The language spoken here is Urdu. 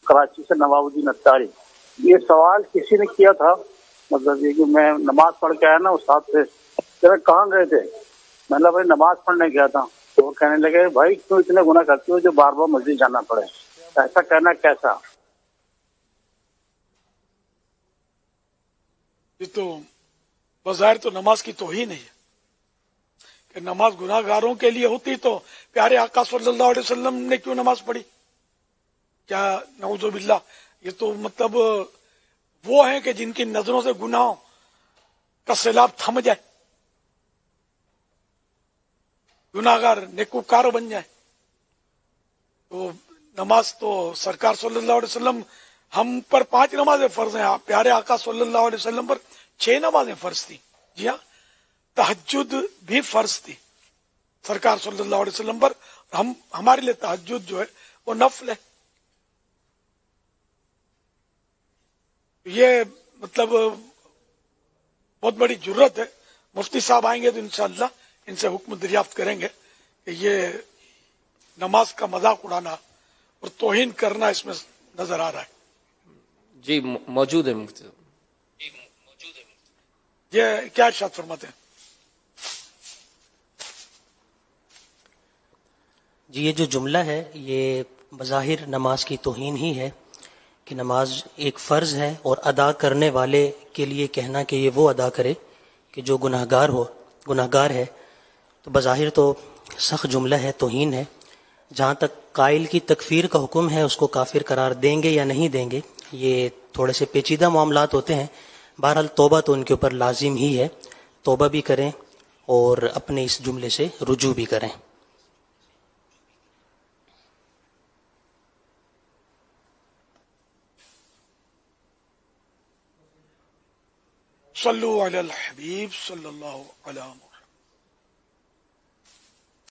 کراچی سے نوابالدین اتاری. یہ سوال کسی نے کیا تھا، مطلب یہ کہ میں نماز پڑھ کے آیا نا استاد سے، کہ کہاں گئے تھے؟ میں نے بھائی نماز پڑھنے گیا تھا. تو وہ کہنے لگے بھائی کیوں اتنے گناہ کرتے ہو جو بار بار مسجد جانا پڑے؟ ایسا کہنا کیسا؟ یہ تو بظاہر تو نماز کی توہین ہے کہ نماز گناہ گاروں کے لیے ہوتی تو پیارے آقا صلی اللہ علیہ وسلم نے کیوں نماز پڑھی؟ کیا نعوذ باللہ، یہ تو مطلب وہ ہیں کہ جن کی نظروں سے گناہوں کا سیلاب تھم جائے، گناہ گار نیکوکار بن جائے. تو نماز تو سرکار صلی اللہ علیہ وسلم، ہم پر 5 نمازیں فرض ہیں، پیارے آقا صلی اللہ علیہ وسلم پر 6 نمازیں فرض تھی. جی ہاں، تہجد بھی فرض تھی سرکار صلی اللہ علیہ وسلم پر. ہمارے لیے تہجد جو ہے وہ نفل ہے. یہ مطلب بہت بڑی جرت ہے. مفتی صاحب آئیں گے تو انشاءاللہ ان سے حکم دریافت کریں گے کہ یہ نماز کا مذاق اڑانا اور توہین کرنا اس میں نظر آ رہا ہے. جی موجود ہے مفتی صاحب. یہ کیا ارشاد فرماتے ہیں؟ جی، یہ جو جملہ ہے یہ بظاہر نماز کی توہین ہی ہے کہ نماز ایک فرض ہے اور ادا کرنے والے کے لیے کہنا کہ یہ وہ ادا کرے کہ جو گناہ گار ہے، تو بظاہر تو سخت جملہ ہے، توہین ہے. جہاں تک قائل کی تکفیر کا حکم ہے، اس کو کافر قرار دیں گے یا نہیں دیں گے، یہ تھوڑے سے پیچیدہ معاملات ہوتے ہیں. بہرحال توبہ تو ان کے اوپر لازم ہی ہے، توبہ بھی کریں اور اپنے اس جملے سے رجوع بھی کریں. صلو علی الحبیب صلی اللہ علیہ وسلم.